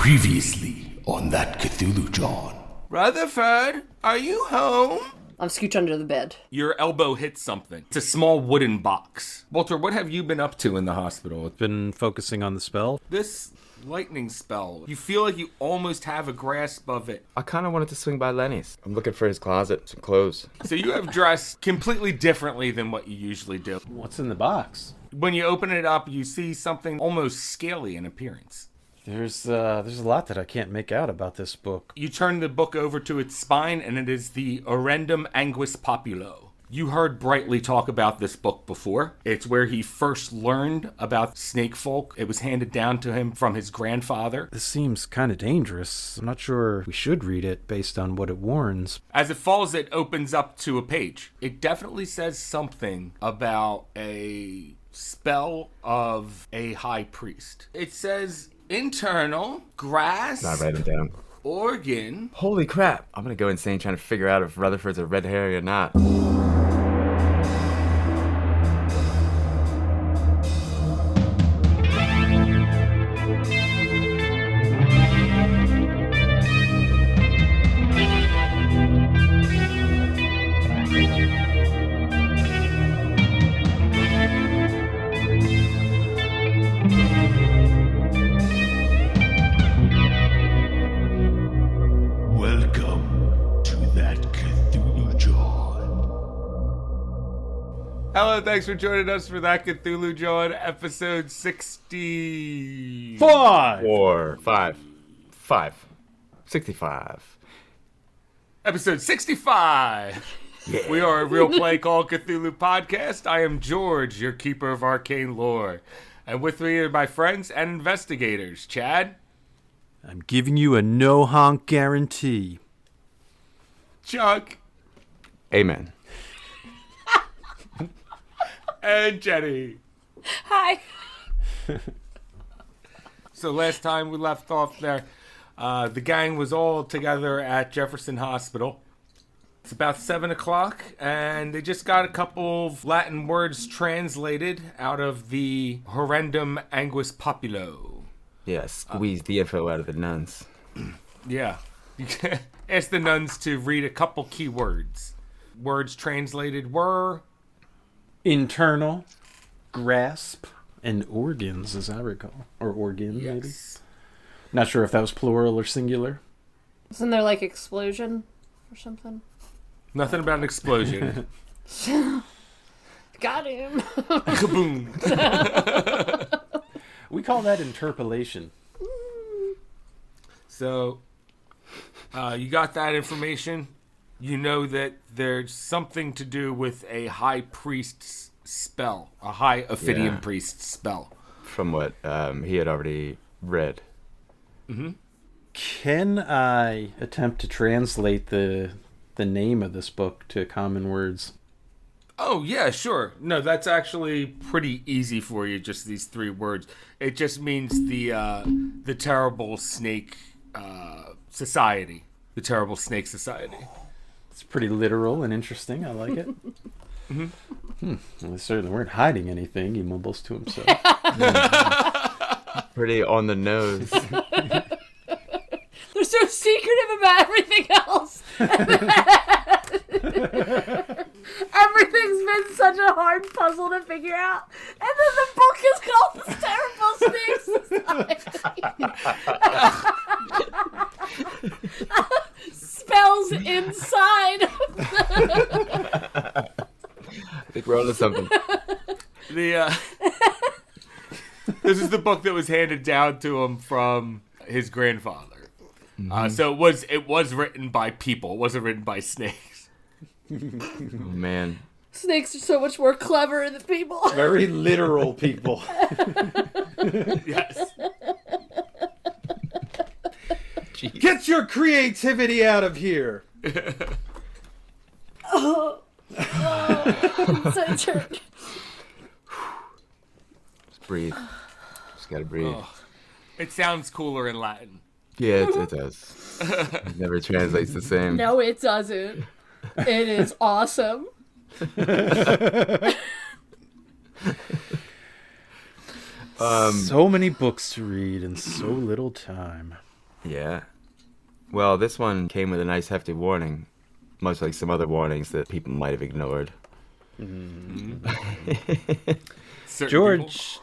Previously on that Cthulhu John. Rutherford, are you home? I'm scooch under the bed. Your elbow hits something. It's a small wooden box. Walter, what have you been up to in the hospital? Been focusing on the spell. This lightning spell, you feel like you almost have a grasp of it. I kind of wanted to swing by Lenny's. I'm looking for his closet, some clothes. So you have dressed completely differently than what you usually do. What's in the box? When you open it up, you see something almost scaly in appearance. There's a lot that I can't make out about this book. You turn the book over to its spine, and it is the Horrendum Anguis Populo. You heard Brightly talk about this book before. It's where he first learned about snake folk. It was handed down to him from his grandfather. This seems kind of dangerous. I'm not sure we should read it based on what it warns. As it falls, it opens up to a page. It definitely says something about a spell of a high priest. It says internal, grass, Not write it down. organ. Holy crap. I'm going to go insane trying to figure out if Rutherford's a red herring or not. Welcome to that Cthulhu John. Hello, thanks for joining us for that Cthulhu John, episode 60. 65. Episode 65. Yeah. We are a Real Play Call Cthulhu podcast. I am George, your keeper of arcane lore. And with me are my friends and investigators. Chad, I'm giving you a no-honk guarantee. Chuck, Amen. and Jenny. Hi. So last time we left off there, the gang was all together at Jefferson Hospital. It's about 7 o'clock, and they just got a couple of Latin words translated out of the Horrendum Anguis Populo. Yeah, squeeze the info out of the nuns. Yeah. You can ask the nuns to read a couple key words. Words translated were... Internal, grasp, and organs, as I recall. Or organ, maybe? Not sure if that was plural or singular. Isn't there like explosion or something? Nothing about an explosion. Got him. Kaboom. We call that interpolation. So, you got that information. You know that there's something to do with a high priest's spell. A high Ophidian priest's spell. From what he had already read. Mm-hmm. Can I attempt to translate the name of this book to common words? Oh, yeah, sure. No, that's actually pretty easy for you, just these 3 words. It just means the terrible snake society. The terrible snake society. It's pretty literal and interesting. I like it. Well, they certainly weren't hiding anything, he mumbles to himself. Pretty on the nose. They're so secretive about everything else. Everything's been such a hard puzzle to figure out. And then the book is called The Terrible Snake Society. Spells inside. I think we're onto something. This is the book that was handed down to him from his grandfather. So it was written by people. It wasn't written by snakes. Oh, man. Snakes are so much more clever than people. Very literal people. Yes. Jeez. Get your creativity out of here. Just Breathe. Just gotta breathe. Oh, it sounds cooler in Latin. Yeah, it does. It never translates the same. No, it doesn't. It is awesome. So many books to read in so little time. Yeah. Well, this one came with a nice hefty warning, much like some other warnings that people might have ignored. Certain George,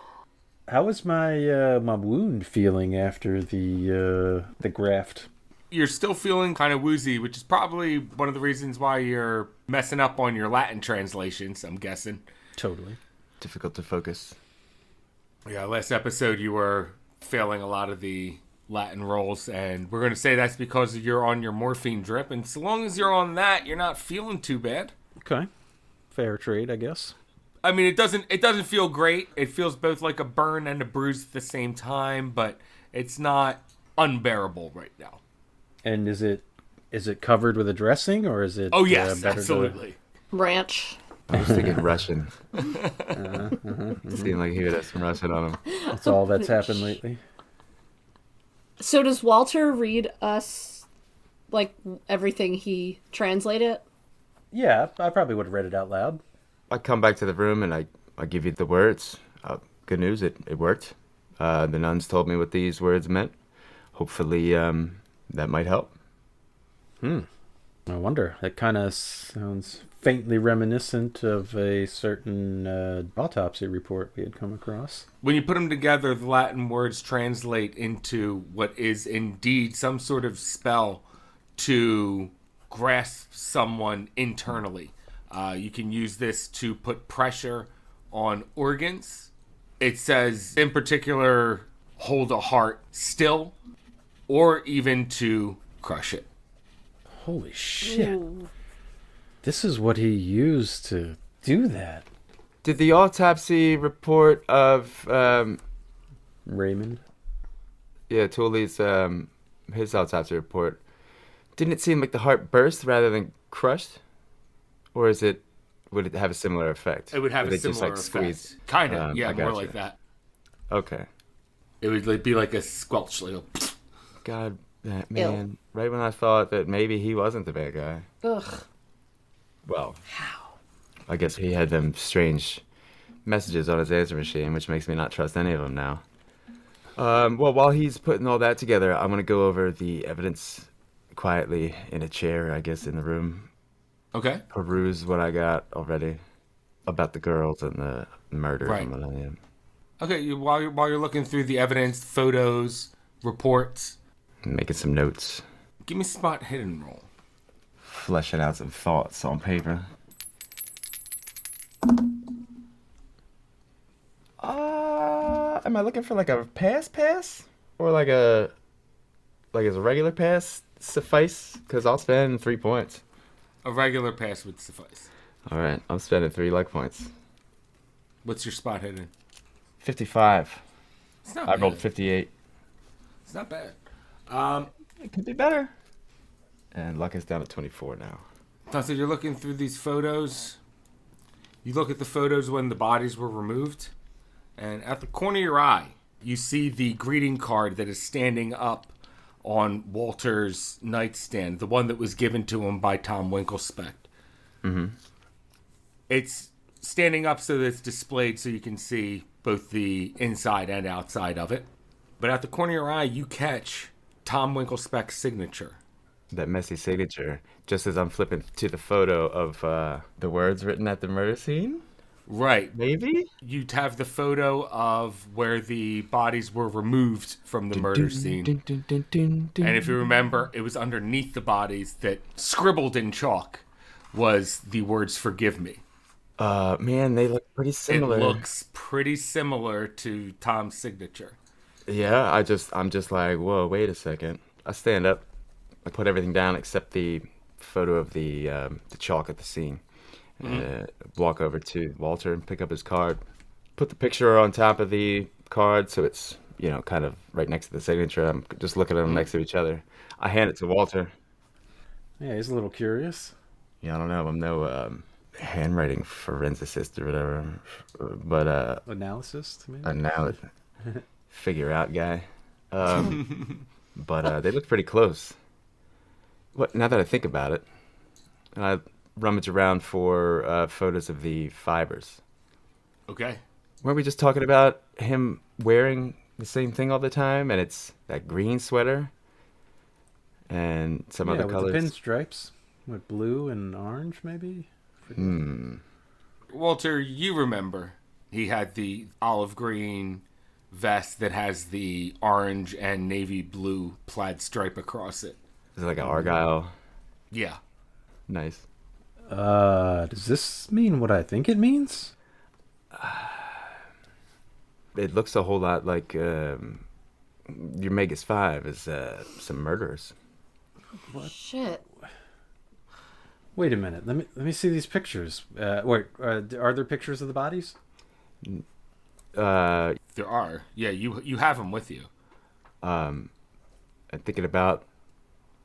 how is my my wound feeling after the graft? you're still feeling kind of woozy, which is probably one of the reasons why you're messing up on your Latin translations, I'm guessing. Totally. Difficult to focus. Yeah, last episode you were failing a lot of the Latin rolls, and we're going to say that's because you're on your morphine drip, and so long as you're on that, you're not feeling too bad. Okay. Fair trade, I guess. I mean, it doesn't feel great. It feels both like a burn and a bruise at the same time, but it's not unbearable right now. And is it covered with a dressing, or is it? Oh yes, better absolutely. Ranch. I was thinking Russian. Seemed like he would have some Russian on him. That's all that's happened lately. So does Walter read us, like, everything he translated? Yeah, I probably would have read it out loud. I come back to the room and I give you the words. Good news, it worked. The nuns told me what these words meant. Hopefully, that might help. I wonder. That kind of sounds faintly reminiscent of a certain autopsy report we had come across. When you put them together, the Latin words translate into what is indeed some sort of spell to grasp someone internally. You can use this to put pressure on organs. It says, in particular, hold a heart still, or even to crush it. Holy shit. Ooh. This is what he used to do that. Did the autopsy report of Raymond? Tully's his autopsy report, didn't it seem like the heart burst rather than crushed? Or would it have a similar effect? It would have Would a it just, similar like, effect. squeeze? Kind of, yeah, I more gotcha. like that. Okay. It would be like a squelch. Like a God, man. Right when I thought that maybe he wasn't the bad guy. Ugh. Well, how? I guess he had them strange messages on his answer machine, which makes me not trust any of them now. Well, while he's putting all that together, I'm going to go over the evidence quietly in a chair, I guess, in the room. Okay. Peruse what I got already about the girls and the murder Right. in Millennium. Okay, while you're looking through the evidence, photos, reports, Making some notes. give me a spot hidden roll. Fleshing out some thoughts on paper. Am I looking for like a pass? Or like is a regular pass suffice? Because I'll spend 3 points. A regular pass would suffice. Alright, I'm spending 3 luck points. What's your spot hidden? 55. It's not I bad. rolled 58. It's not bad. It could be better. And luck is down to 24 now. So you're looking through these photos. You look at the photos when the bodies were removed, and at the corner of your eye, you see the greeting card that is standing up on Walter's nightstand, the one that was given to him by Tom Winklespect. Mm-hmm. It's standing up so that it's displayed so you can see both the inside and outside of it. But at the corner of your eye, you catch Tom Winklespect's signature. That messy signature, just as I'm flipping to the photo of the words written at the murder scene? Right. Maybe? You'd have the photo of where the bodies were removed from the murder scene. And if you remember, it was underneath the bodies that scribbled in chalk was the words "forgive me." Man, they look pretty similar. It looks pretty similar to Tom's signature. Yeah, I'm just like, whoa, wait a second. I stand up, I put everything down except the photo of the chalk at the scene. Walk over to Walter and pick up his card. Put the picture on top of the card so it's, kind of right next to the signature. I'm just looking at them next to each other. I hand it to Walter. Yeah, he's a little curious. Yeah, I don't know. I'm no handwriting forensicist or whatever. But Analysis, maybe? now figure out guy. But they look pretty close. Now that I think about it, and I rummage around for photos of the fibers. Okay. Weren't we just talking about him wearing the same thing all the time, and it's that green sweater? and some Yeah, other with colors. the pinstripes. With blue and orange, maybe? Walter, you remember he had the olive green vest that has the orange and navy blue plaid stripe across it. Is it like an Argyle? Yeah. Nice. Does this mean what I think it means? It looks a whole lot like your Megas 5 is some murderers. Shit. Wait a minute. Let me see these pictures. Wait, are there pictures of the bodies? There are. Yeah, you have them with you. I'm thinking about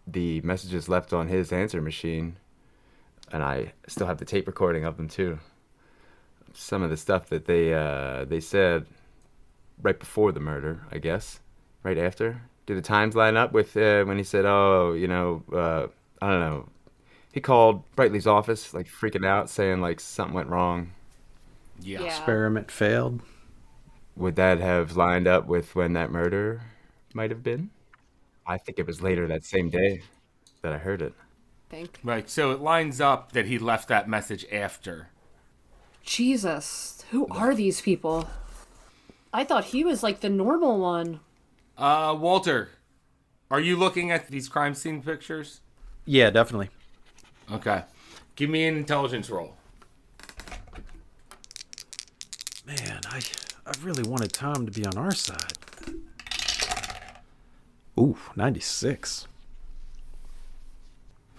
the messages left on his answer machine, and I still have the tape recording of them too. Some of the stuff that they said right before the murder, I guess, right after. Do the times line up with when he said, "Oh, I don't know." He called Brightly's office, like freaking out, saying like something went wrong. Yeah. Experiment failed. Would that have lined up with when that murder might have been? I think it was later that same day that I heard it. Think. Right. So it lines up that he left that message after. Jesus. Who are these people? I thought he was like the normal one. Walter, are you looking at these crime scene pictures? Yeah, definitely. Okay. Give me an intelligence roll. Man, I really wanted Tom to be on our side. Ooh, 96.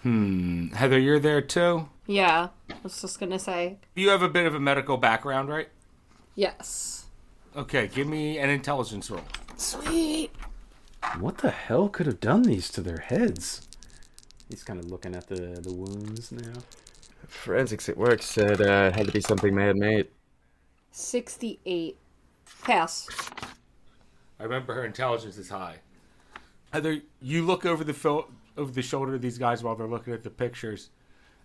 Heather, you're there too? Yeah. I was just gonna say. You have a bit of a medical background, right? Yes. Okay, give me an intelligence roll. Sweet. What the hell could have done these to their heads? He's kind of looking at the wounds now. Forensics at work said it had to be something man-made. 68. Pass. I remember her intelligence is high. Heather, you look over the shoulder of these guys while they're looking at the pictures,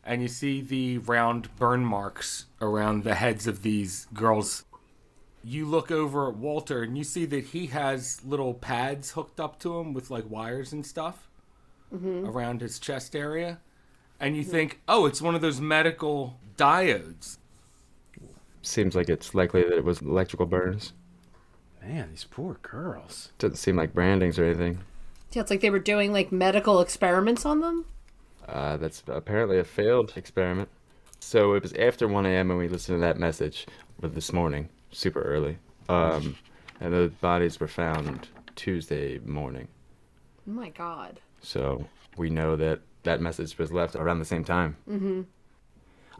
and you see the round burn marks around the heads of these girls. You look over at Walter, and you see that he has little pads hooked up to him with like wires and stuff around his chest area. And you think, oh, it's one of those medical diodes. Seems like it's likely that it was electrical burns. Man, these poor girls. Doesn't seem like brandings or anything. Yeah, it's like they were doing like medical experiments on them. That's apparently a failed experiment. So it was after 1 a.m. when we listened to that message this morning, super early. And the bodies were found Tuesday morning. Oh my god. So we know that that message was left around the same time. Mm-hmm.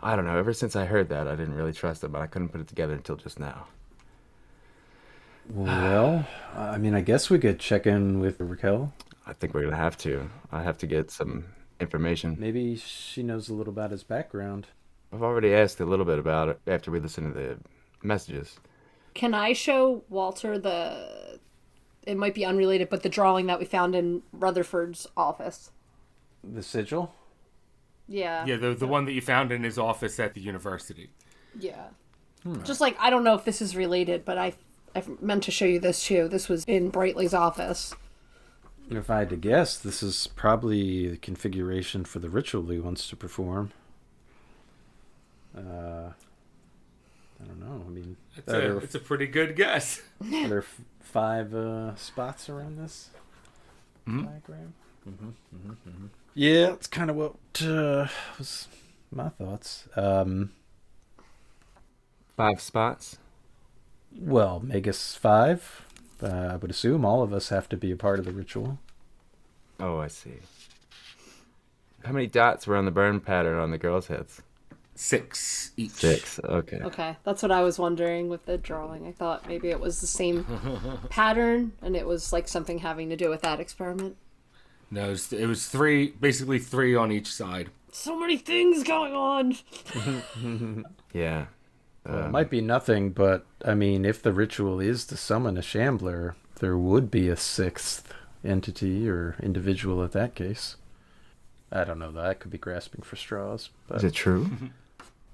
I don't know. Ever since I heard that, I didn't really trust it, but I couldn't put it together until just now. Well, I mean, I guess we could check in with Raquel. I think we're going to have to. I have to get some information. Maybe she knows a little about his background. I've already asked a little bit about it after we listened to the messages. Can I show Walter it might be unrelated, but the drawing that we found in Rutherford's office? The sigil? Yeah. Yeah, the one that you found in his office at the university. Yeah. Just like, I don't know if this is related, but I meant to show you this too. This was in Brightly's office. If I had to guess, this is probably the configuration for the ritual he wants to perform. I don't know. I mean, It's a pretty good guess. are there 5 spots around this diagram? Yeah, that's kind of what was my thoughts. 5 spots? Well, Magus 5. I would assume all of us have to be a part of the ritual. Oh, I see. How many dots were on the burn pattern on the girls' heads? 6 each. 6, okay. Okay, that's what I was wondering with the drawing. I thought maybe it was the same pattern, and it was like something having to do with that experiment. No, it was 3, basically 3 on each side. So many things going on! Yeah. Well, it might be nothing, but, I mean, if the ritual is to summon a shambler, there would be a 6th entity or individual at that case. I don't know, that could be grasping for straws. But, Is it true?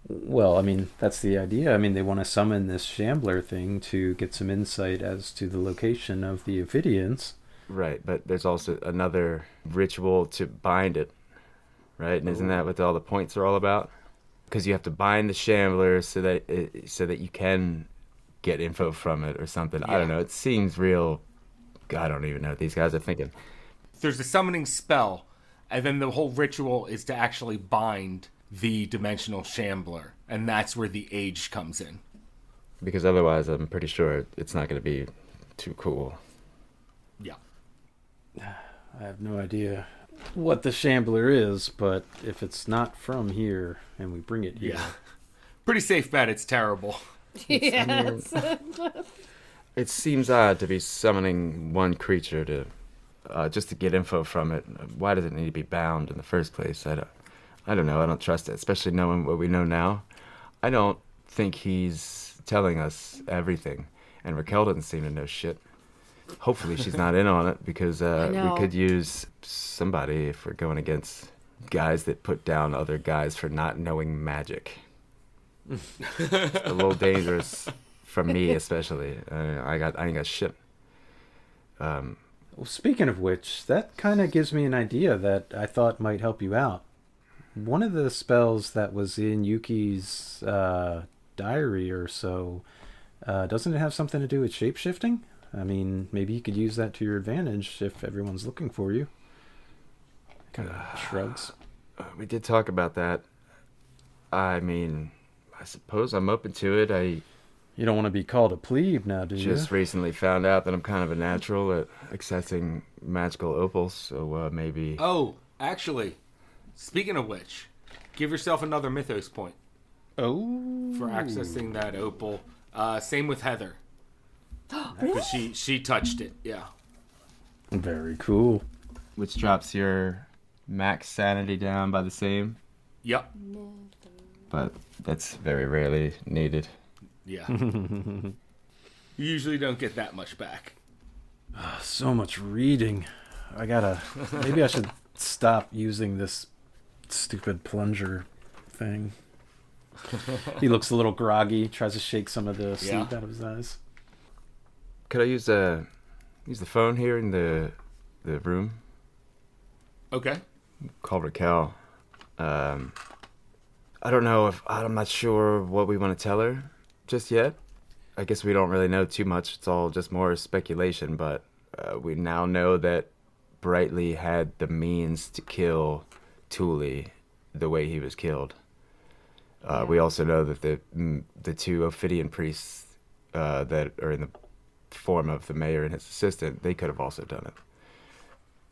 well, I mean, that's the idea. I mean, they want to summon this shambler thing to get some insight as to the location of the Ophidians. Right, but there's also another ritual to bind it, right? And isn't that what all the points are all about? Because you have to bind the shambler so that you can get info from it or something. I don't know. It seems real. I don't even know what these guys are thinking. There's a summoning spell, and then the whole ritual is to actually bind the dimensional shambler, and that's where the age comes in. Because otherwise, I'm pretty sure it's not going to be too cool. Yeah. I have no idea what the shambler is, but if it's not from here and we bring it here, Yeah. Pretty safe bet it's terrible. Yes. It seems odd to be summoning one creature to just to get info from it. Why does it need to be bound in the first place? I don't know. I don't trust it, especially knowing what we know now. I don't think he's telling us everything, and Raquel doesn't seem to know shit. Hopefully she's not in on it, because we could use somebody if we're going against guys that put down other guys for not knowing magic. It's a little dangerous for me, especially. I ain't got shit. Well, speaking of which, that kind of gives me an idea that I thought might help you out. One of the spells that was in Yuki's diary or so, doesn't it have something to do with shapeshifting? I mean, maybe you could use that to your advantage if everyone's looking for you. Kind of shrugs. We did talk about that. I mean, I suppose I'm open to it. You don't want to be called a plebe now, do you? Just recently found out that I'm kind of a natural at accessing magical opals, so maybe... Oh, actually, speaking of which, give yourself another mythos point Oh. for accessing that opal. Same with Heather. Because she touched it, yeah. Very cool. Which drops your max sanity down by the same, Yep. but that's very rarely needed. Yeah. You usually don't get that much back. So much reading. Maybe I should stop using this stupid plunger thing. He looks a little groggy, tries to shake some of the sleep out of his eyes. Could I use the phone here in the room? Okay. Call Raquel. I don't know I'm not sure what we want to tell her just yet. I guess we don't really know too much. It's all just more speculation, but we now know that Brightly had the means to kill Thule the way he was killed. We also know that the two Ophidian priests that are in the form of the mayor and his assistant, they could have also done it.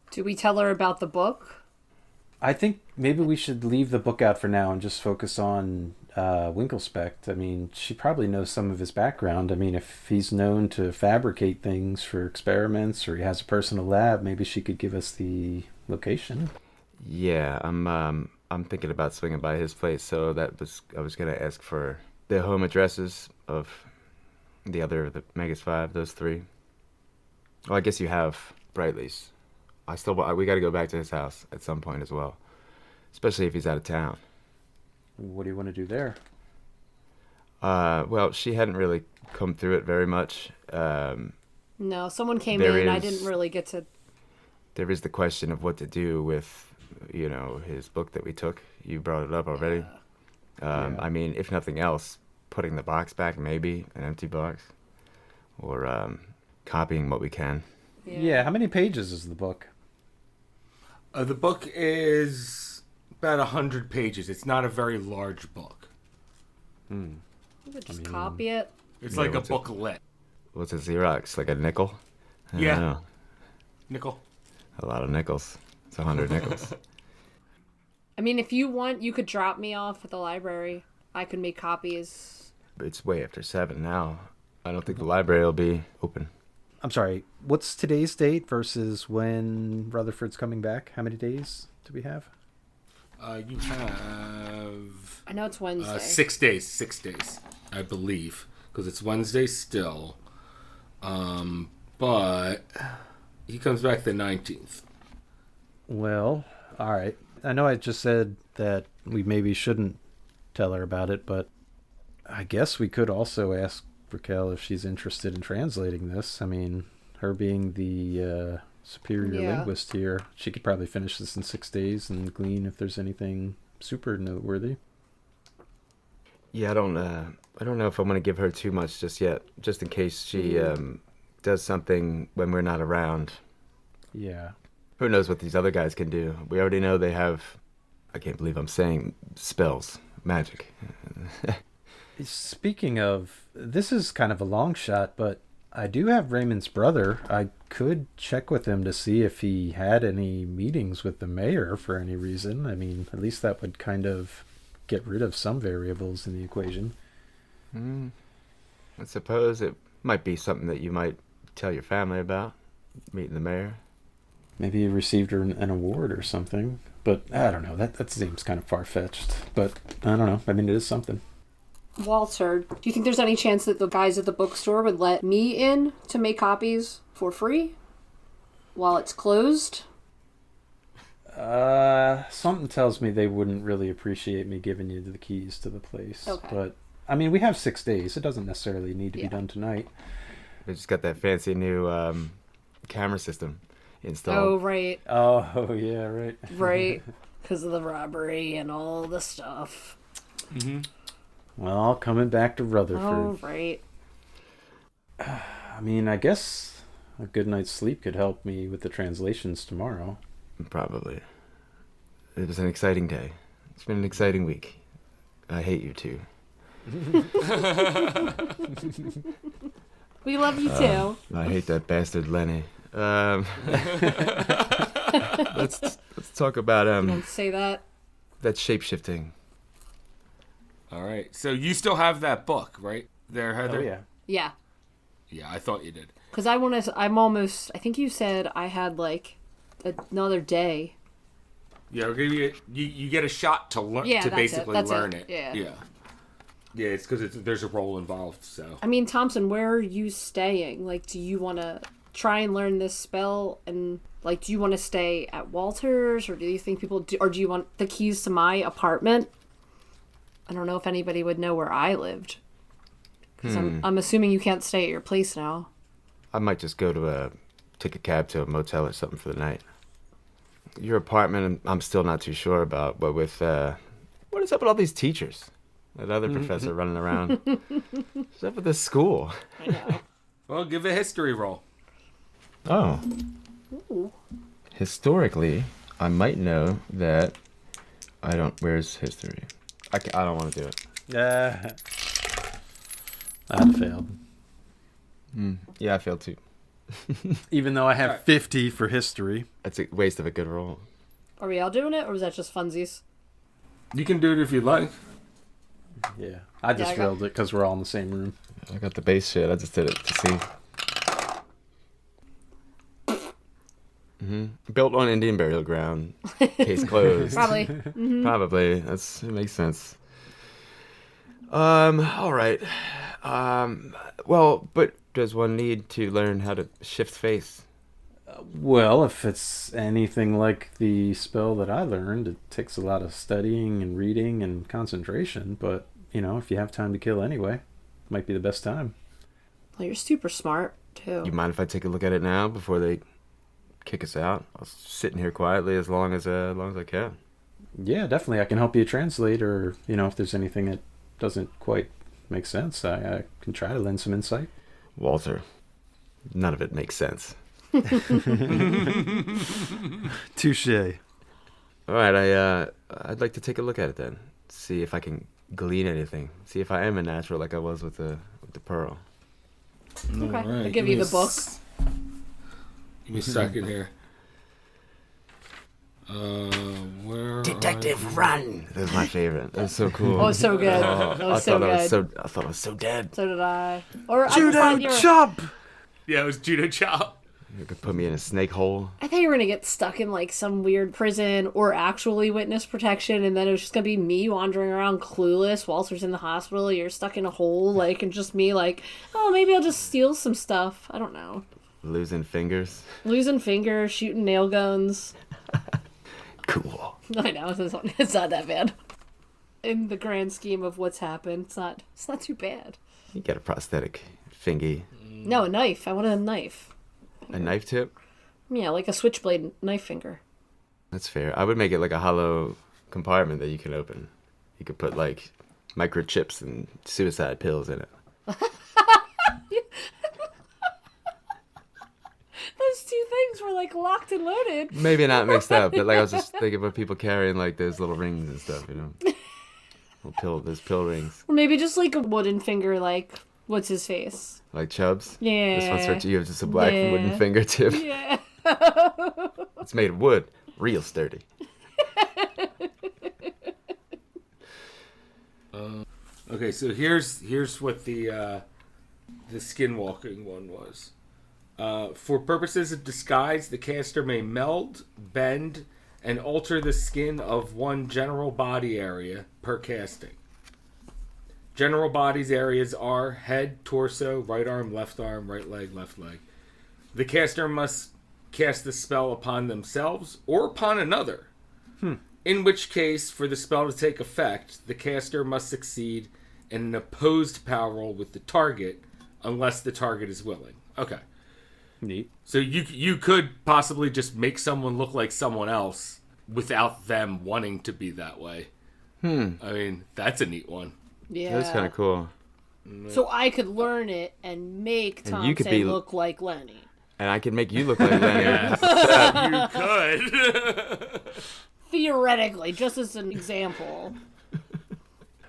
Do we tell her about the book? I think maybe we should leave the book out for now and just focus on Winklespect. I mean, she probably knows some of his background. I mean, if he's known to fabricate things for experiments or he has a personal lab, maybe she could give us the location. Yeah, I'm thinking about swinging by his place, so I was gonna ask for the home addresses of the Megas 5, those three. Well, I guess you have Brightly's. We got to go back to his house at some point as well, especially if he's out of town. What do you want to do there? Well, she hadn't really come through it very much. No, someone came There in. I is- didn't really get to. There is the question of what to do with, his book that we took. You brought it up already. I mean, if nothing else, putting the box back, maybe an empty box, or copying what we can. Yeah, how many pages is the book? The book is about 100 pages. It's not a very large book. We could just copy it. It's Yeah, like a what's it? booklet. What's a Xerox? Like a nickel? I don't Yeah. know. Nickel. A lot of nickels. It's 100 nickels. I mean, if you want, you could drop me off at the library. I could make copies. It's way after 7 now. I don't think the library will be open. I'm sorry, what's today's date versus when Rutherford's coming back? How many days do we have? You have I know it's Wednesday. 6 days. 6 days, I believe, because it's Wednesday still. But he comes back the 19th. Well, all right. I know I just said that we maybe shouldn't tell her about it, but I guess we could also ask Raquel if she's interested in translating this. I mean, her being the superior Yeah. linguist here. She could probably finish this in 6 days and glean if there's anything super noteworthy. Yeah, I don't know if I'm gonna give her too much just yet, just in case she does something when we're not around. Yeah. Who knows what these other guys can do? We already know they have. I can't believe I'm saying spells, magic. Speaking of, this is kind of a long shot, but I do have Raymond's brother. I could check with him to see if he had any meetings with the mayor for any reason. I mean, at least that would kind of get rid of some variables in the equation. I suppose it might be something that you might tell your family about, meeting the mayor. Maybe he received an award or something. But I don't know. That seems kind of far-fetched. But I don't know. I mean, it is something. Walter, do you think there's any chance that the guys at the bookstore would let me in to make copies for free while it's closed? Something tells me they wouldn't really appreciate me giving you the keys to the place. Okay. But, I mean, we have 6 days. It doesn't necessarily need to be Yeah. done tonight. They just got that fancy new camera system Oh, installed. right. Oh, yeah, right. Right. Because of the robbery and all the stuff. Well, coming back to Rutherford. Oh, right. I mean, I guess a good night's sleep could help me with the translations tomorrow. Probably. It was an exciting day. It's been an exciting week. I hate you too. We love you too. I hate that bastard Lenny. Let's talk about Don't say that. that shape-shifting. All right. So you still have that book, right? There, Heather? Oh, yeah. Yeah. Yeah, I thought you did. Because I think you said I had like another day. Yeah, we're gonna you get a shot to learn Yeah, to that's it. basically That's learn it. it. Yeah. Yeah, it's because there's a role involved. So I mean, Thompson, where are you staying? Like, do you want to try and learn this spell? And, like, do you want to stay at Walter's? Or do you think or do you want the keys to my apartment? I don't know if anybody would know where I lived. Because I'm assuming you can't stay at your place now. I might just take a cab to a motel or something for the night. Your apartment, I'm still not too sure about, but with, what is up with all these teachers? That other professor running around. What's up with this school? I know. well, give a history roll. Oh. Ooh. Historically, I might know that where's history? I don't want to do it. I failed. Yeah, I failed too. Even though I have Alright. 50 for history. That's a waste of a good roll. Are we all doing it? Or was that just funsies? You can do it if you like. Yeah. I just I got- failed it because we're all in the same room. I got the base shit. I just did it to see. Built on Indian burial ground. Case closed. Probably. Probably. It makes sense. All right. Well, but does one need to learn how to shift face? Well, if it's anything like the spell that I learned, it takes a lot of studying and reading and concentration. But, if you have time to kill anyway, might be the best time. Well, you're super smart, too. You mind if I take a look at it now before they kick us out? I'll sit in here quietly as long as I can. Yeah, definitely. I can help you translate, or, if there's anything that doesn't quite make sense, I can try to lend some insight. Walter, none of it makes sense. Touche. All right, I'd like to take a look at it then. See if I can glean anything. See if I am a natural like I was with the pearl. Okay. All right, I'll give you me the book. Give me a second here. Where Run! That was my favorite. That was so cool. Oh, so good. That was so good. I thought it was so dead. So did I. Or I can find your... Chop! Yeah, it was Judo Chop. You could put me in a snake hole. I thought you were gonna get stuck in like some weird prison or actually witness protection, and then it was just gonna be me wandering around clueless. Walter's in the hospital, you're stuck in a hole, like, and just me like, oh, maybe I'll just steal some stuff. I don't know. Losing fingers. Losing fingers, shooting nail guns. Cool. I know it's not that bad. In the grand scheme of what's happened, it's not too bad. You get a prosthetic fingy. No, a knife. I wanted a knife. A knife tip? Yeah, like a switchblade knife finger. That's fair. I would make it like a hollow compartment that you can open. You could put like microchips and suicide pills in it. Those two things were like locked and loaded. Maybe not mixed up, but like I was just thinking about people carrying like those little rings and stuff, you know. Those pill rings. Or maybe just like a wooden finger, like, what's his face? Like Chubbs? Yeah. This one's for you have just a black Yeah. wooden fingertip. Yeah. It's made of wood. Real sturdy. Okay, so here's what the skinwalking one was. For purposes of disguise, the caster may meld, bend, and alter the skin of one general body area per casting. General bodies areas are head, torso, right arm, right leg, left leg. The caster must cast the spell upon themselves or upon another. In which case, for the spell to take effect, the caster must succeed in an opposed power roll with the target, unless the target is willing. Okay. Neat. So you could possibly just make someone look like someone else without them wanting to be that way. I mean, that's a neat one. Yeah. That's kind of cool. So I could learn it and make And you could Thompson be- look like Lenny. And I can make you look like Lenny. Yes, you could. Theoretically, just as an example.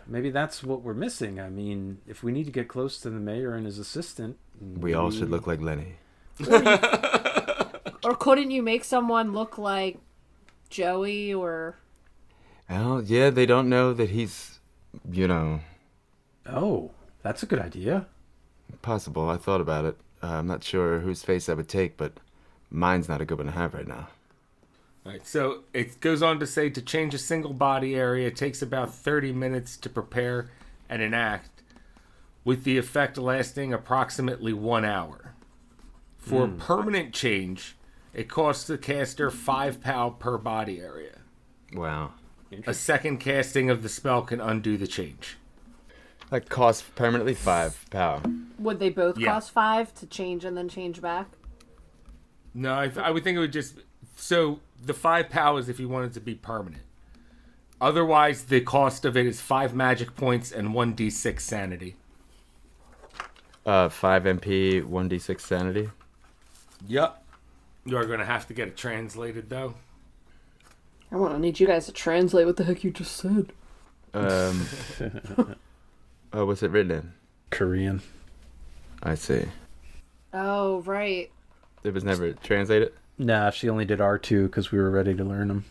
Maybe that's what we're missing. I mean, if we need to get close to the mayor and his assistant, We all should look like Lenny. Or couldn't you make someone look like Joey or... Well, yeah, they don't know that he's, you know, Oh, that's a good idea. possible. I thought about it. I'm not sure whose face I would take, but mine's not a good one to have right now. All right, so it goes on to say to change a single body area takes about 30 minutes to prepare and enact, with the effect lasting approximately 1 hour. For permanent change, it costs the caster 5 POW per body area. Wow. A second casting of the spell can undo the change. That costs permanently 5 power. Would they both Yeah. cost 5 to change and then change back? No, I would think it would just... So the 5 POW is if you want it to be permanent. Otherwise, the cost of it is 5 magic points and 1d6 sanity. 5 MP, 1d6 sanity. Yep. You are going to have to get it translated, though. I want to need you guys to translate what the heck you just said. Oh, what's it written in? Korean. I see. Oh, right. It was never translated? Nah, she only did R2 because we were ready to learn them.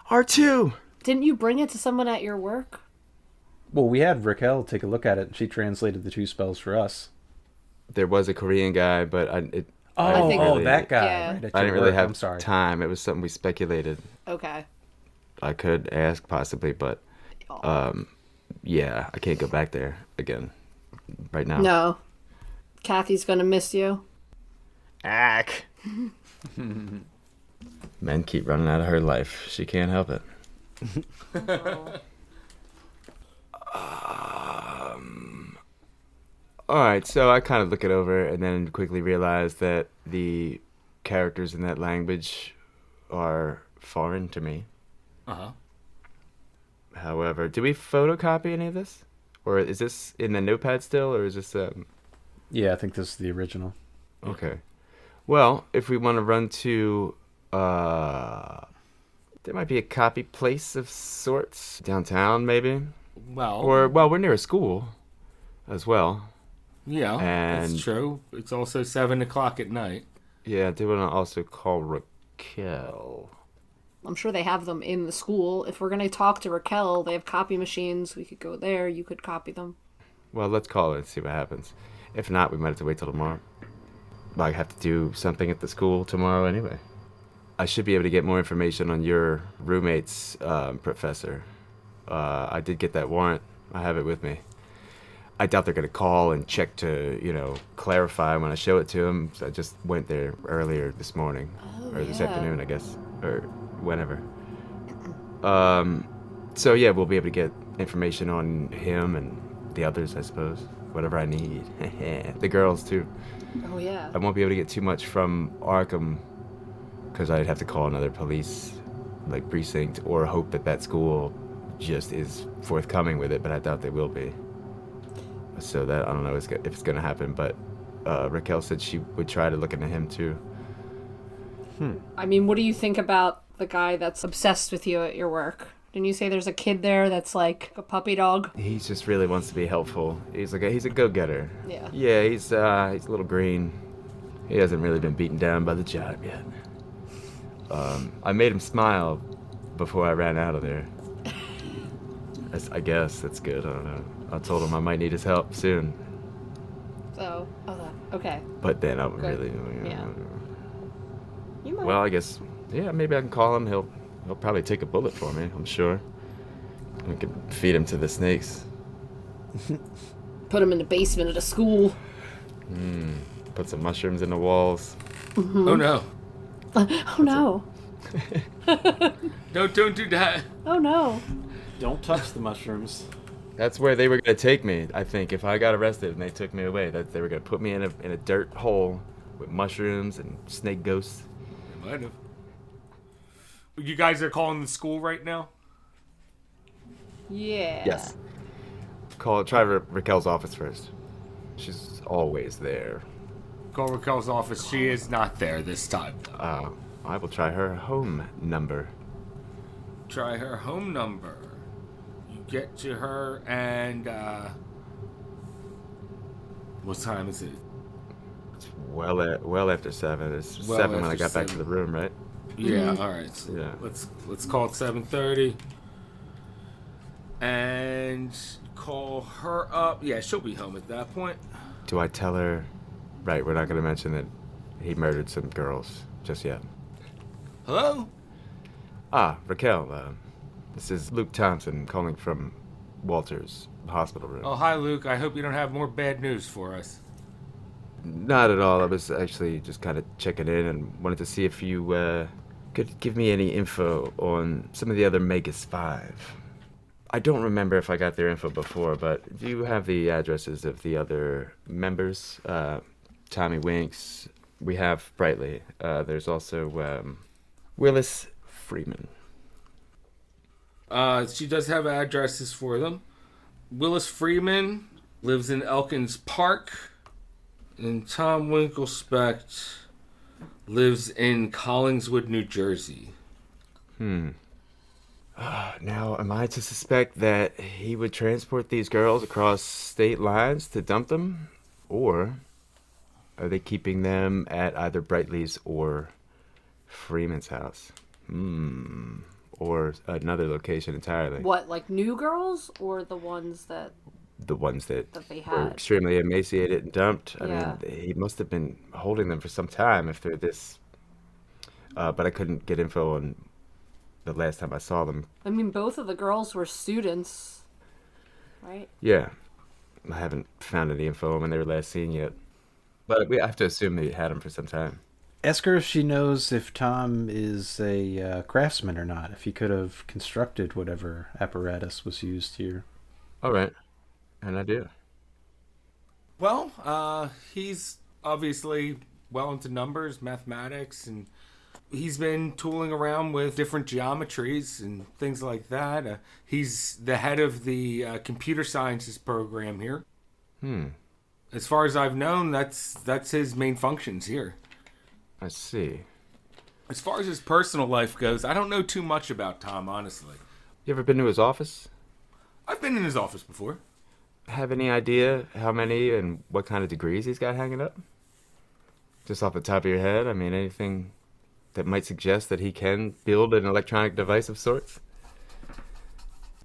R2! Didn't you bring it to someone at your work? Well, we had Raquel take a look at it, and she translated the 2 spells for us. There was a Korean guy, but I didn't really- that guy. Yeah. Right at I your didn't really work. have I'm sorry. time. It was something we speculated. Okay. I could ask possibly, but yeah, I can't go back there again right now. No. Kathy's gonna miss you. Ack. Men keep running out of her life. She can't help it. All right, so I kind of look it over and then quickly realize that the characters in that language are foreign to me. Uh-huh. However, do we photocopy any of this? Or is this in the notepad still, or is this... Yeah, I think this is the original. Okay. Well, if we want to run to... there might be a copy place of sorts. Downtown, maybe? Well, Or, well, we're near a school as well. yeah, and- that's true. It's also 7 o'clock at night. Yeah, I do want to also call Raquel. I'm sure they have them in the school. If we're gonna talk to Raquel, they have copy machines. We could go there. You could copy them. Well, let's call it and see what happens. If not, we might have to wait till tomorrow. I have to do something at the school tomorrow anyway. I should be able to get more information on your roommate's professor. I did get that warrant. I have it with me. I doubt they're going to call and check to, clarify when I show it to them. So I just went there earlier this morning. Or this yeah. afternoon, I guess. Or whenever. So, yeah, we'll be able to get information on him and the others, I suppose. Whatever I need. The girls, too. Oh yeah. I won't be able to get too much from Arkham because I'd have to call another police like precinct or hope that that school just is forthcoming with it, but I doubt they will be. So that I don't know if it's going to happen, but Raquel said she would try to look into him too. I mean, what do you think about the guy that's obsessed with you at your work? Didn't you say there's a kid there that's like a puppy dog? He just really wants to be helpful. He's a go-getter. Yeah. Yeah, he's a little green. He hasn't really been beaten down by the job yet. I made him smile before I ran out of there. I guess that's good. I don't know. I told him I might need his help soon. So, okay. But then I'm Good. really. Yeah. You might. Well, I guess. Yeah, maybe I can call him. He'll probably take a bullet for me. I'm sure. I can feed him to the snakes. Put him in the basement of the school. Put some mushrooms in the walls. Oh no. Oh no. Don't do that. Oh no. Don't touch the mushrooms. That's where they were gonna take me. I think if I got arrested and they took me away, that they were gonna put me in a dirt hole with mushrooms and snake ghosts. They might have. You guys are calling the school right now? Yeah. Yes. Try Raquel's office first. She's always there. Call Raquel's office. She is not there this time. I will try her home number. Try her home number. You get to her and what time is it? It's well after 7. It's Well 7 when I after got back to 7. the room, right? Yeah, all right. So Yeah. let's call it 7:30. And call her up. Yeah, she'll be home at that point. Do I tell her? Right, we're not gonna mention that he murdered some girls just yet. Hello? Raquel, this is Luke Thompson calling from Walter's hospital room. Oh, hi, Luke. I hope you don't have more bad news for us. Not at all. I was actually just kind of checking in and wanted to see if you could give me any info on some of the other Megas 5. I don't remember if I got their info before, but do you have the addresses of the other members? Tommy Winks. We have Brightly. There's also Willis Freeman. She does have addresses for them. Willis Freeman lives in Elkins Park, and Tom Winklespect lives in Collingswood, New Jersey. Now, am I to suspect that he would transport these girls across state lines to dump them? Or are they keeping them at either Brightly's or Freeman's house? Or another location entirely? What, like new girls or the ones that The ones that they were had? extremely emaciated and dumped. I Yeah. mean, he must have been holding them for some time if they're this... but I couldn't get info on the last time I saw them. I mean, both of the girls were students, right? Yeah. I haven't found any info on when they were last seen yet. But we have to assume they had them for some time. Ask her if she knows if Tom is a craftsman or not, if he could have constructed whatever apparatus was used here. All right. And I do. Well, he's obviously well into numbers, mathematics, and he's been tooling around with different geometries and things like that. He's the head of the computer sciences program here. As far as I've known, that's his main functions here. I see. As far as his personal life goes, I don't know too much about Tom, honestly. You ever been to his office? I've been in his office before. Have any idea how many and what kind of degrees he's got hanging up? Just off the top of your head? I mean, anything that might suggest that he can build an electronic device of sorts?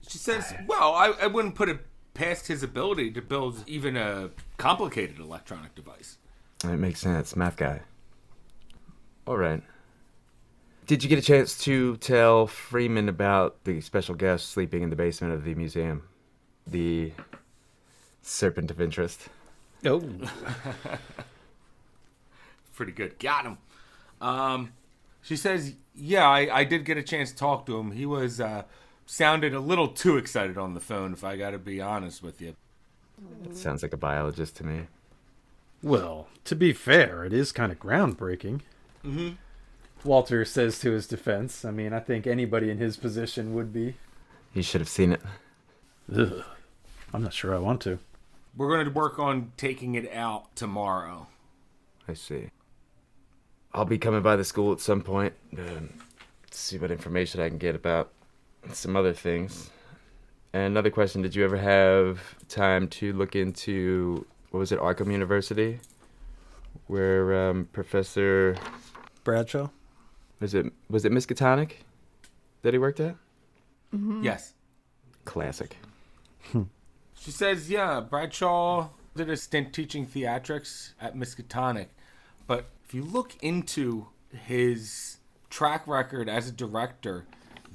She says, well, I wouldn't put it past his ability to build even a complicated electronic device. It makes sense. Math guy. All right. Did you get a chance to tell Freeman about the special guest sleeping in the basement of the museum? The serpent of interest? Oh. Pretty good. Got him. She says, yeah, I did get a chance to talk to him. He was sounded a little too excited on the phone, if I got to be honest with you. It sounds like a biologist to me. Well, to be fair, it is kind of groundbreaking. Walter says to his defense. I mean, I think anybody in his position would be. You should have seen it. Ugh. I'm not sure I want to. We're going to work on taking it out tomorrow. I see. I'll be coming by the school at some point. See what information I can get about some other things. And another question, did you ever have time to look into, what was it, Arkham University? Where Professor... Bradshaw? Was it Miskatonic that he worked at? Yes. Classic. She says, yeah, Bradshaw did a stint teaching theatrics at Miskatonic. But if you look into his track record as a director,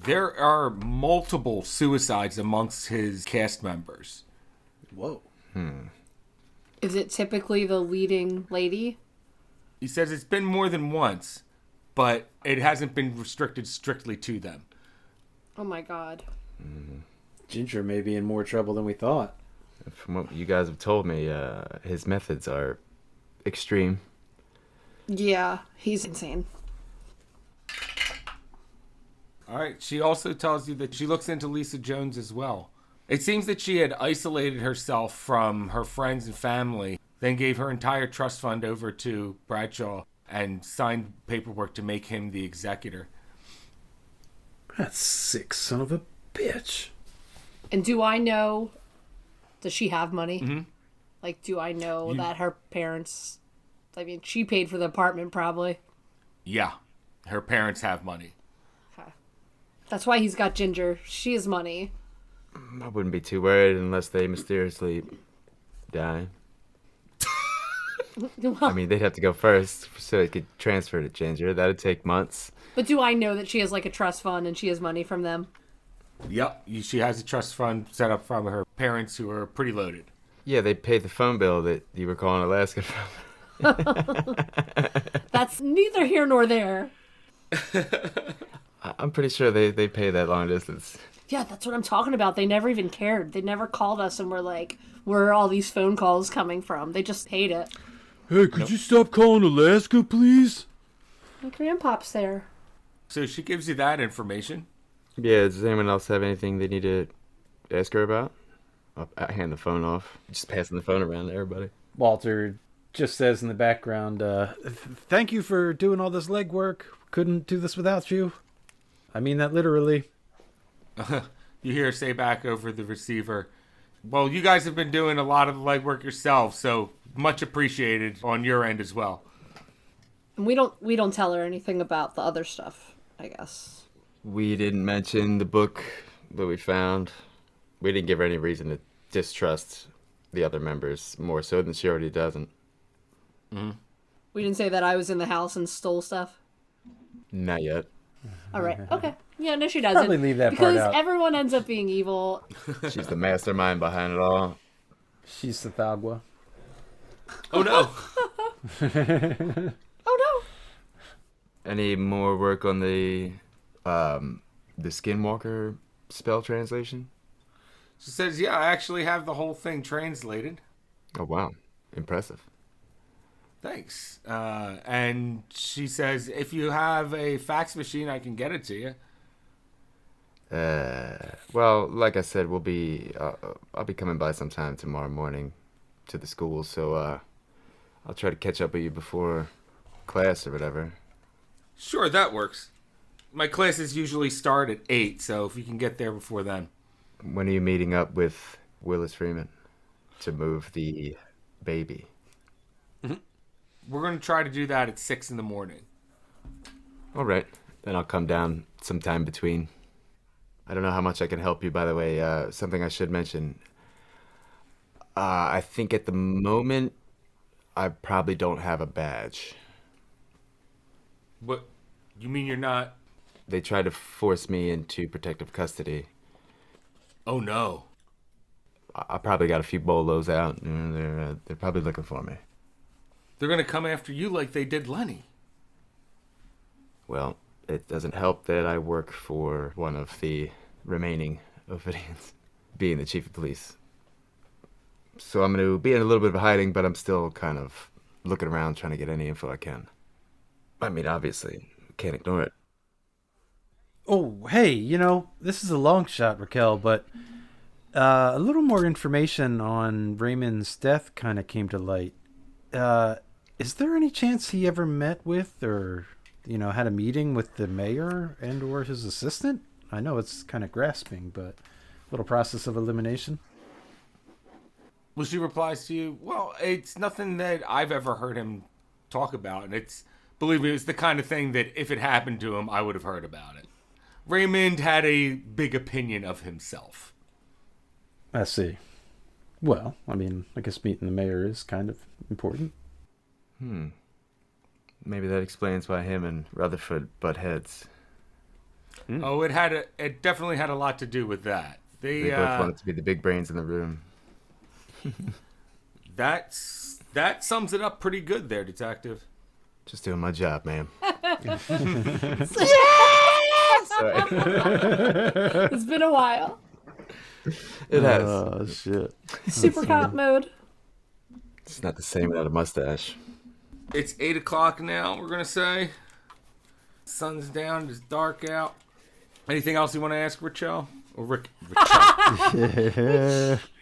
there are multiple suicides amongst his cast members. Whoa. Is it typically the leading lady? He says it's been more than once, but it hasn't been restricted strictly to them. Oh my god. Ginger may be in more trouble than we thought. From what you guys have told me, his methods are extreme. Yeah, he's insane. All right. She also tells you that she looks into Lisa Jones as well. It seems that she had isolated herself from her friends and family, then gave her entire trust fund over to Bradshaw and signed paperwork to make him the executor. That sick son of a bitch. And do I know... Does she have money? Mm-hmm. Like, do I know that her parents... I mean, she paid for the apartment, probably. Yeah. Her parents have money. Okay. That's why he's got Ginger. She has money. I wouldn't be too worried unless they mysteriously die. I mean, they'd have to go first so it could transfer to Ginger. That'd take months. But do I know that she has, like, a trust fund and she has money from them? Yep. She has a trust fund set up from her parents who are pretty loaded. Yeah, they paid the phone bill that you were calling Alaska from. That's neither here nor there. I'm pretty sure they pay that long distance. Yeah, that's what I'm talking about. They never even cared. They never called us and were like, where are all these phone calls coming from? They just paid it. Hey, could you stop calling Alaska, please? My grandpop's there. So she gives you that information. Yeah, does anyone else have anything they need to ask her about? I'll hand the phone off. Just passing the phone around to everybody. Walter just says in the background, thank you for doing all this legwork. Couldn't do this without you. I mean that literally. You hear her say back over the receiver, well, you guys have been doing a lot of the legwork yourselves, so much appreciated on your end as well. And we don't tell her anything about the other stuff, I guess. We didn't mention the book that we found. We didn't give her any reason to distrust the other members more so than she already doesn't. We didn't say that I was in the house and stole stuff. Not yet. All right. Okay. Yeah, no, she doesn't. Probably leave that part because out. everyone ends up being evil. She's the mastermind behind it all. She's the Thagwa. Oh, no. Oh no. Any more work on the Skinwalker spell translation? She says, yeah, I actually have the whole thing translated. Oh, wow. Impressive. Thanks. And she says, if you have a fax machine, I can get it to you. Well, like I said, I'll be coming by sometime tomorrow morning to the school, so I'll try to catch up with you before class or whatever. Sure, that works. My classes usually start at 8, so if you can get there before then. When are you meeting up with Willis Freeman to move the baby? We're going to try to do that at 6 in the morning. All right. Then I'll come down sometime between. I don't know how much I can help you, by the way. Something I should mention. I think at the moment, I probably don't have a badge. What? You mean you're not? They tried to force me into protective custody. Oh, no. I probably got a few bolos out. They're probably looking for me. They're going to come after you like they did Lenny. Well, it doesn't help that I work for one of the remaining Ophidians, being the chief of police. So I'm going to be in a little bit of hiding, but I'm still kind of looking around trying to get any info I can. I mean, obviously, Can't ignore it. Oh, hey, this is a long shot, Raquel, but a little more information on Raymond's death kind of came to light. Is there any chance he ever met with or, had a meeting with the mayor and or his assistant? I know it's kind of grasping, but a little process of elimination. Well, she replies to you, well, it's nothing that I've ever heard him talk about. And believe me, it's the kind of thing that if it happened to him, I would have heard about it. Raymond had a big opinion of himself. I see. Well, I guess meeting the mayor is kind of important. Maybe that explains why him and Rutherford butt heads. Oh, it definitely had a lot to do with that. They both wanted to be the big brains in the room. That sums it up pretty good there, Detective. Just doing my job, ma'am. It's been a while. It has. Oh, shit. Super cop mode. It's not the same without a mustache. It's 8 o'clock now, we're going to say. Sun's down, it's dark out. Anything else you want to ask, Rachel? Or Rachel?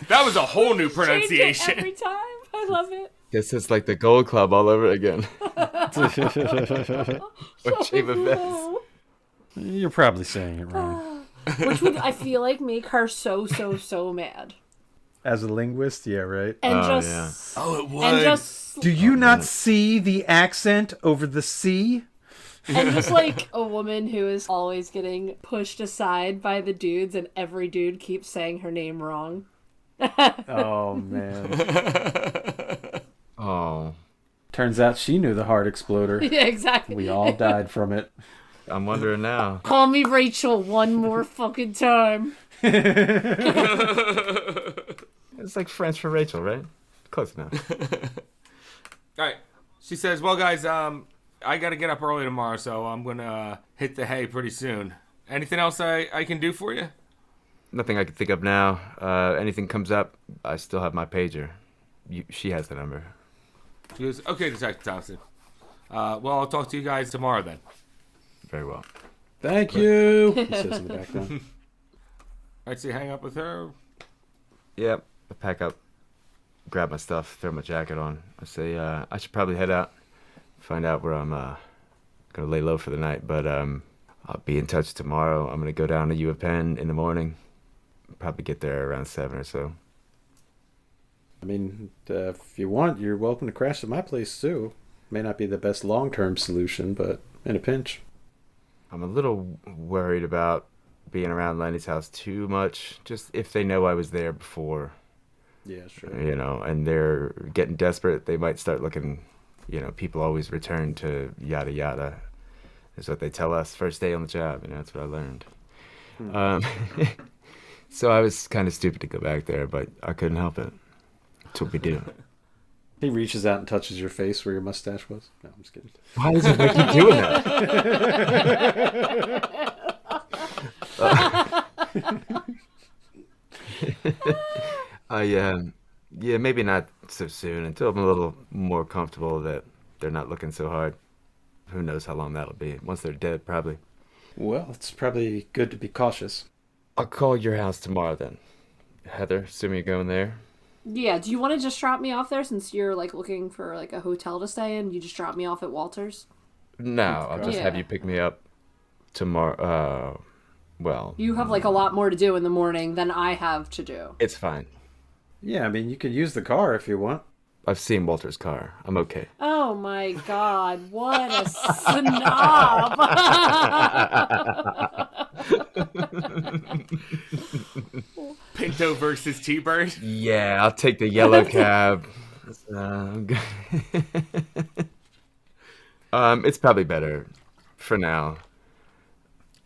That was a whole new pronunciation. Change it every time. I love it. Guess it's like the Gold Club all over again. Or Chamber Fest. You're probably saying it wrong. Which would, I feel like, make her so mad. As a linguist, yeah, right? And Yeah. Oh, it would. And just... Do you not see the accent over the C? And just like a woman who is always getting pushed aside by the dudes and every dude keeps saying her name wrong. Oh, man. Oh. Turns out she knew the heart exploder. Yeah, exactly. We all died from it. I'm wondering now. Call me Rachel one more fucking time. It's like French for Rachel, right? Close enough. All right. She says, well, guys, I got to get up early tomorrow, so I'm going to hit the hay pretty soon. Anything else I can do for you? Nothing I can think of now. Anything comes up, I still have my pager. She has the number. She goes, okay, Detective Thompson. Well, I'll talk to you guys tomorrow then. Very well. Thank you. He says in the background. All right, so you hang up with her. Yep. I pack up, grab my stuff, throw my jacket on. I say, I should probably head out, find out where I'm going to lay low for the night. But I'll be in touch tomorrow. I'm going to go down to U of Penn in the morning. Probably get there around 7 or so. If you want, you're welcome to crash at my place, too. May not be the best long-term solution, but in a pinch. I'm a little worried about being around Lenny's house too much. Just if they know I was there before. Yeah, sure. And they're getting desperate, they might start looking, people always return to yada yada. That's what they tell us first day on the job, that's what I learned. So I was kind of stupid to go back there, but I couldn't help it. That's what we do. He reaches out and touches your face where your mustache was. No, I'm just kidding. Why does it make you doing that? Maybe not so soon, until I'm a little more comfortable that they're not looking so hard. Who knows how long that'll be. Once they're dead, probably. Well, it's probably good to be cautious. I'll call your house tomorrow then. Heather, assuming you're going there. Yeah, do you want to just drop me off there since you're looking for a hotel to stay in? You just drop me off at Walter's? No, I'll just have you pick me up tomorrow. You have a lot more to do in the morning than I have to do. It's fine. Yeah, you could use the car if you want. I've seen Walter's car. I'm okay. Oh my god, what a snob! Pinto versus T-Bird. Yeah, I'll take the yellow cab. It's probably better for now.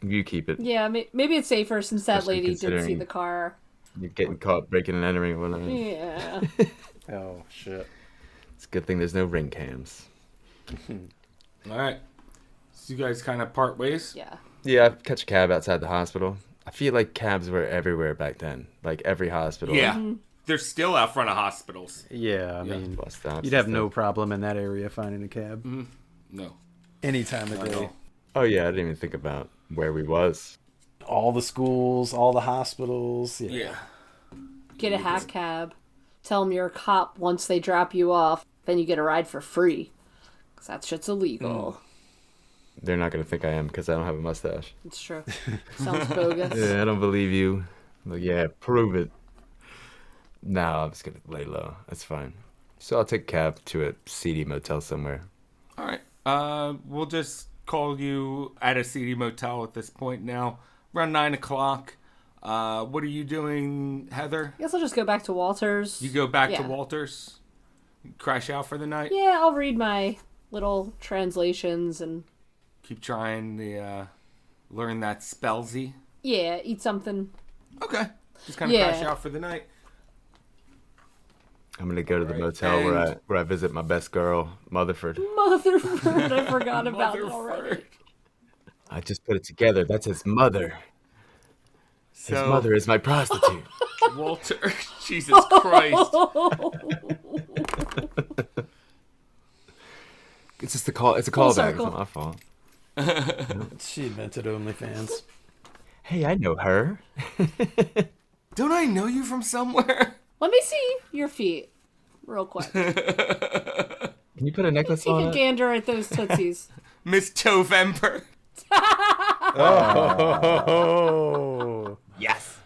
You keep it. Yeah, maybe it's safer since that Especially lady did see considering the car. You're getting caught breaking and entering one of them. Yeah. Oh, shit. It's a good thing there's no ring cams. All right. So you guys kind of part ways? Yeah. Yeah, I catch a cab outside the hospital. I feel like cabs were everywhere back then. Like every hospital. Yeah. They're still out front of hospitals. Yeah, Bus stops you'd and have no stuff. problem in that area finding a cab. No. Any time of Not at day. all. Oh yeah, I didn't even think about where we was. All the schools, all the hospitals. Yeah. Get a hack cab. Tell them you're a cop once they drop you off. Then you get a ride for free. Because that shit's illegal. They're not gonna think I am because I don't have a mustache. It's true. Sounds bogus. Yeah, I don't believe you. Like, yeah, prove it. No, I'm just gonna lay low. That's fine. So I'll take a cab to a seedy motel somewhere. All right. We'll just call you at a seedy motel at this point now. Around 9 o'clock. What are you doing, Heather? I guess I'll just go back to Walter's. You go back to Yeah. Walter's? Crash out for the night? Yeah, I'll read my little translations and... Keep trying to learn that spellsy? Yeah, eat something. Okay. Just kind of Yeah. crash out for the night. I'm gonna go to the Right, motel where and- I visit my best girl, Motherford. Motherford, I forgot about it already. Motherfucker. I just put it together. That's his mother. His So, mother is my prostitute. Walter, Jesus Christ. It's just a call. It's a Full callback. It's circle. not my fault. She invented OnlyFans. Hey, I know her. Don't I know you from somewhere? Let me see your feet, real quick. Can you put a necklace Take on a it? gander at those tootsies. Miss Tovember. Oh. Yes.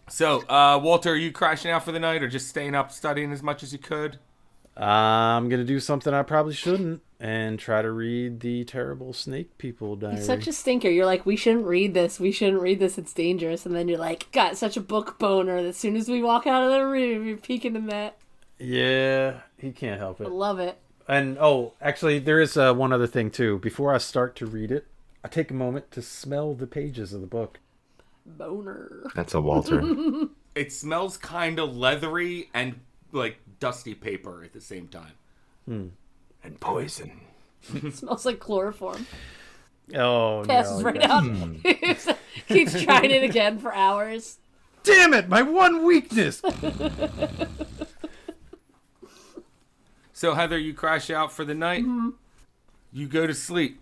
So, Walter, are you crashing out for the night or just staying up studying as much as you could? I'm gonna do something I probably shouldn't and try to read the terrible snake people diary. You're such a stinker. You're like, we shouldn't read this. We shouldn't read this. It's dangerous. And then you're like, got such a book boner that as soon as we walk out of the room, you're peeking in that. Yeah, he can't help I it. love it. And actually, there is one other thing too. Before I start to read it, I take a moment to smell the pages of the book. Boner. That's a Walter. It smells kind of leathery and like dusty paper at the same time. And poison. It smells like chloroform. Oh Passes no! right out. Keeps trying it again for hours. Damn it! My one weakness. So, Heather, you crash out for the night. You go to sleep.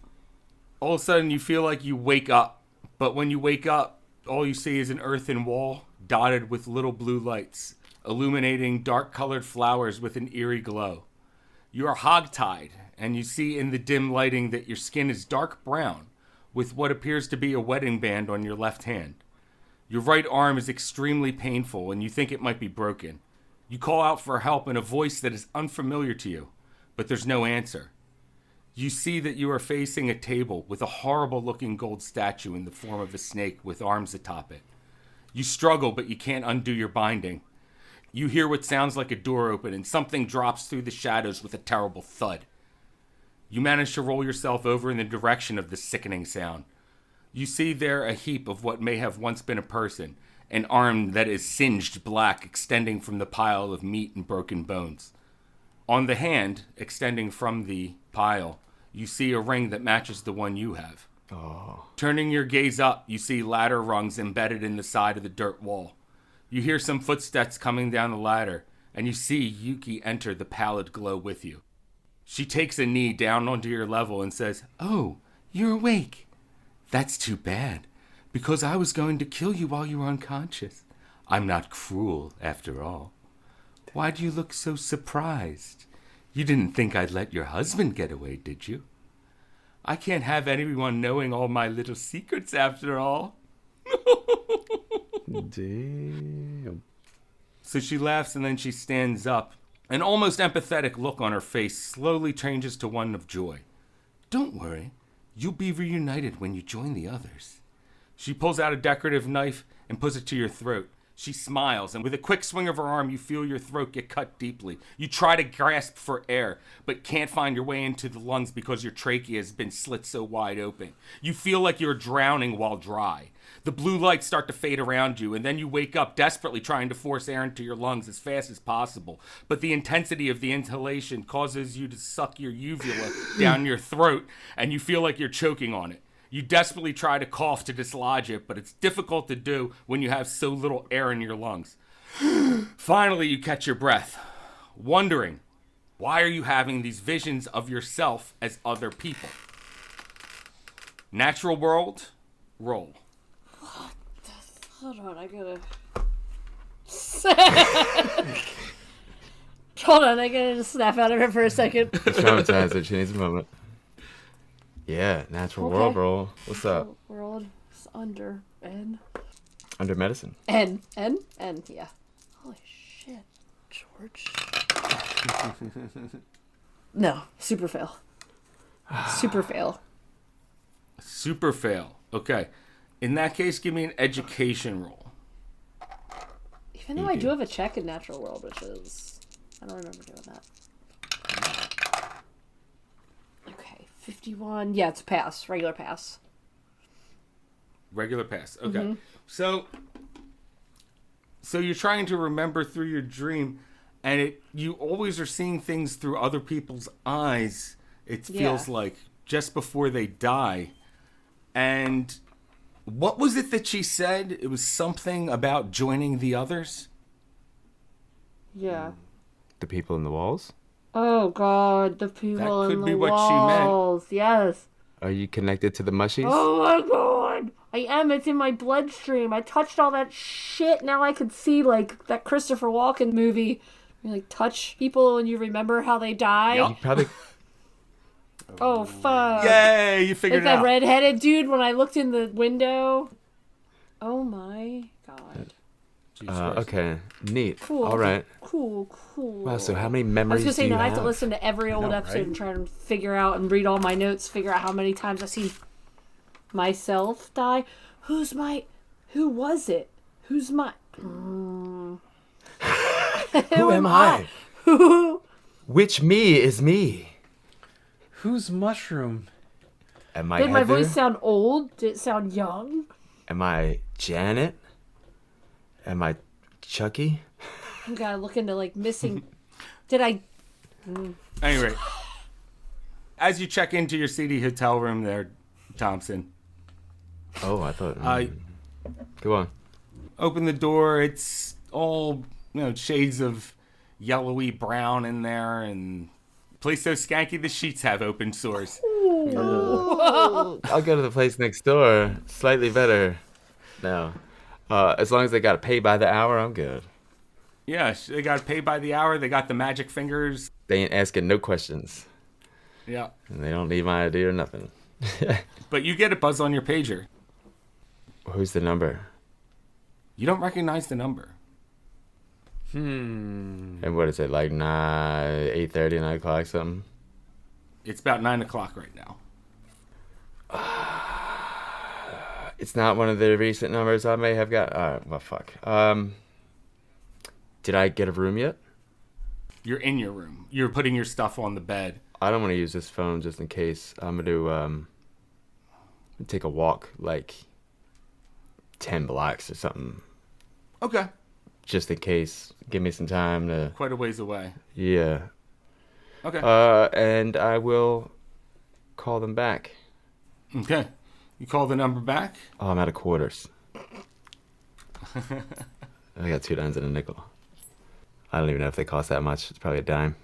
All of a sudden, you feel like you wake up. But when you wake up, all you see is an earthen wall dotted with little blue lights, illuminating dark-colored flowers with an eerie glow. You are hogtied, and you see in the dim lighting that your skin is dark brown, with what appears to be a wedding band on your left hand. Your right arm is extremely painful, and you think it might be broken. You call out for help in a voice that is unfamiliar to you, but there's no answer. You see that you are facing a table with a horrible-looking gold statue in the form of a snake with arms atop it. You struggle, but you can't undo your binding. You hear what sounds like a door open, and something drops through the shadows with a terrible thud. You manage to roll yourself over in the direction of the sickening sound. You see there a heap of what may have once been a person, an arm that is singed black extending from the pile of meat and broken bones. On the hand, extending from the pile, you see a ring that matches the one you have. Turning your gaze up, you see ladder rungs embedded in the side of the dirt wall. You hear some footsteps coming down the ladder, and you see Yuki enter the pallid glow with you. She takes a knee down onto your level and says, "Oh, you're awake. That's too bad, because I was going to kill you while you were unconscious. I'm not cruel, after all. Why do you look so surprised? You didn't think I'd let your husband get away, did you? I can't have anyone knowing all my little secrets, after all." Damn. So she laughs and then she stands up. An almost empathetic look on her face slowly changes to one of joy. "Don't worry. You'll be reunited when you join the others." She pulls out a decorative knife and puts it to your throat. She smiles, and with a quick swing of her arm, you feel your throat get cut deeply. You try to grasp for air, but can't find your way into the lungs because your trachea has been slit so wide open. You feel like you're drowning while dry. The blue lights start to fade around you, and then you wake up desperately trying to force air into your lungs as fast as possible. But the intensity of the inhalation causes you to suck your uvula down your throat, and you feel like you're choking on it. You desperately try to cough to dislodge it, but it's difficult to do when you have so little air in your lungs. Finally, you catch your breath, wondering, why are you having these visions of yourself as other people? Natural world, roll. Hold on, I gotta. Hold on, I gotta just snap out of it for a second. Traumatized her. She needs a moment. Yeah, natural Okay. world roll. What's up? World is under N. Under medicine. N. Yeah. Holy shit, George. No, super fail. Super fail. Super fail. Okay. In that case, give me an education roll. Even though I do have a check in natural world, which is I don't remember doing that. Okay, 51. Yeah, it's a pass. Regular pass. Regular pass. Okay. So you're trying to remember through your dream, and you always are seeing things through other people's eyes. It feels like just before they die. And what was it that she said? It was something about joining the others? Yeah. The people in the walls? Oh God, the people That could in the be what she meant. walls. Yes. Are you connected to the mushies? Oh my God, I am. It's in my bloodstream. I touched all that shit. Now I could see like that Christopher Walken movie. You like touch people and you remember how they die. Yep. You probably... Oh fuck. Yay, you Like figured it that out. redheaded dude when I looked in the window. Oh my God. Jesus Christ. Okay, neat. Cool. All right. Cool. Wow, so how many I was memories gonna say do you now I have have? to listen to every old episode right? and try and figure out and read all my notes, figure out how many times I've seen myself die. Who was it? Who's my Who am I? Who? Which me is me? Who's Mushroom? Am I Did my Heather? voice sound old? Did it sound young? Am I Janet? Am I Chucky? I gotta look into like missing. Did I? Anyway, as you check into your seedy hotel room there, Thompson, Oh, I thought... Go on. open the door. It's all, shades of yellowy brown in there, and place so skanky the sheets have open sores. I'll go to the place next door. Slightly better. No. As long as they got to pay by the hour, I'm good. Yeah, they got to pay by the hour. They got the magic fingers. They ain't asking no questions. Yeah. And they don't need my ID or nothing. But you get a buzz on your pager. Who's the number? You don't recognize the number. And what is it, like 8:30, 9 o'clock, something? It's about 9 o'clock right now. It's not one of the recent numbers I may have got. Alright, well, fuck. Did I get a room yet? You're in your room. You're putting your stuff on the bed. I don't want to use this phone just in case. I'm going to take a walk, like 10 blocks or something. Okay. Just in case. Give me some time to... Quite a ways away. Yeah. Okay. And I will call them back. Okay. You call the number back. Oh, I'm out of quarters. I got 2 dimes and a nickel. I don't even know if they cost that much. It's probably a dime.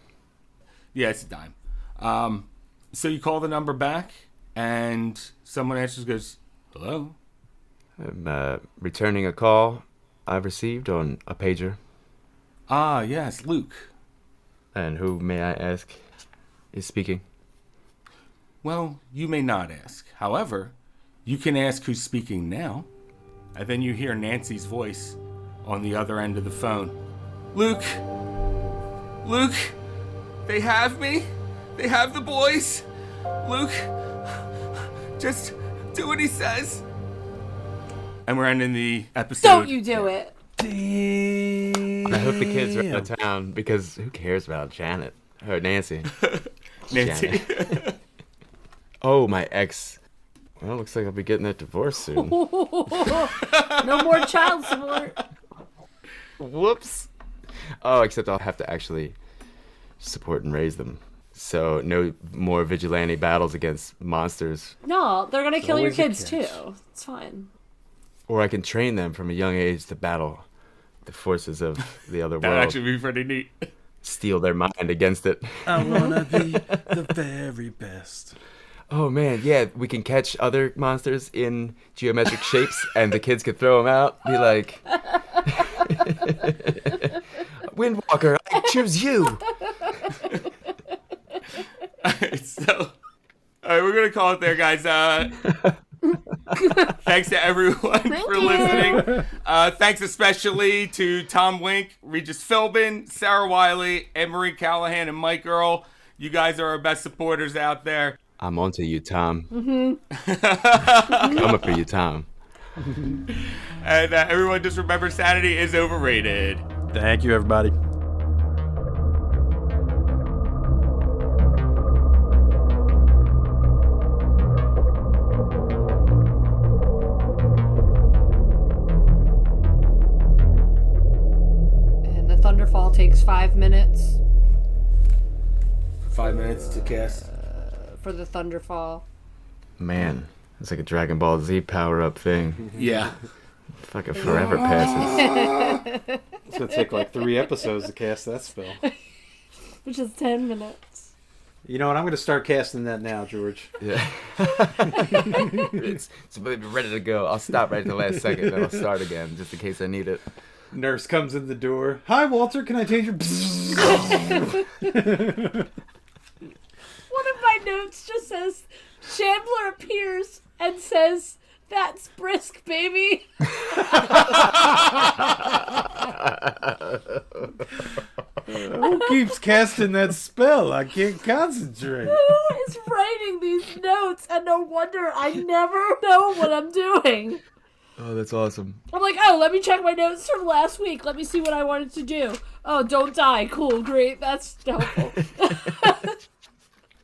Yeah, it's a dime. So you call the number back, and someone answers, goes, "Hello." I'm returning a call I've received on a pager. Ah, yes, Luke. And who, may I ask, is speaking? Well, you may not ask. However, you can ask who's speaking now. And then you hear Nancy's voice on the other end of the phone. Luke! Luke! They have me! They have the boys! Luke! Just do what he says! And we're ending the episode. Don't you do it? I hope the kids are out of town because who cares about Janet? Or Nancy. Nancy. Janet. Oh, my ex. Well, looks like I'll be getting that divorce soon. No more child support. Whoops. Oh, except I'll have to actually support and raise them. So no more vigilante battles against monsters. No, they're gonna kill your always a kids catch. too. It's fine. Or I can train them from a young age to battle the forces of the other That'd world. actually be pretty neat. Steal their mind against it. I wanna be the very best. Oh man, yeah, we can catch other monsters in geometric shapes, and the kids could throw them out. Be like, Windwalker, I choose you. So, all right, we're gonna call it there, guys. Thanks to everyone for listening. Thanks especially to Tom Wink, Regis Philbin, Sarah Wiley, Anne Marie Callahan, and Mike Earl. You guys are our best supporters out there. I'm onto you, Tom. Coming for you, Tom. And everyone just remember sanity is overrated. Thank you, everybody. And the Thunderfall takes 5 minutes 5 minutes to cast. for the Thunderfall. Man, it's like a Dragon Ball Z power-up thing. Yeah. Fucking forever passes. It's gonna take like 3 episodes to cast that spell. Which is 10 minutes. You know what? I'm gonna start casting that now, George. Yeah. it's ready to go. I'll stop right at the last second, then I'll start again, just in case I need it. Nurse comes in the door. Hi, Walter. Can I change your? One of my notes just says, Chandler appears and says, "That's brisk, baby." Who keeps casting that spell? I can't concentrate. Who is writing these notes? And no wonder I never know what I'm doing. Oh, that's awesome. I'm like, oh, let me check my notes from last week. Let me see what I wanted to do. Oh, don't die. Cool, great. That's helpful.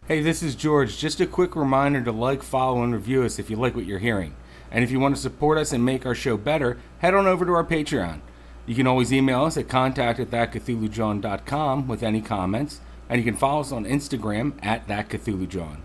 Hey, this is George. Just a quick reminder to like, follow, and review us if you like what you're hearing. And if you want to support us and make our show better, head on over to our Patreon. You can always email us at contact@thatcthulhujohn.com with any comments, and you can follow us on Instagram @thatcthulhujohn.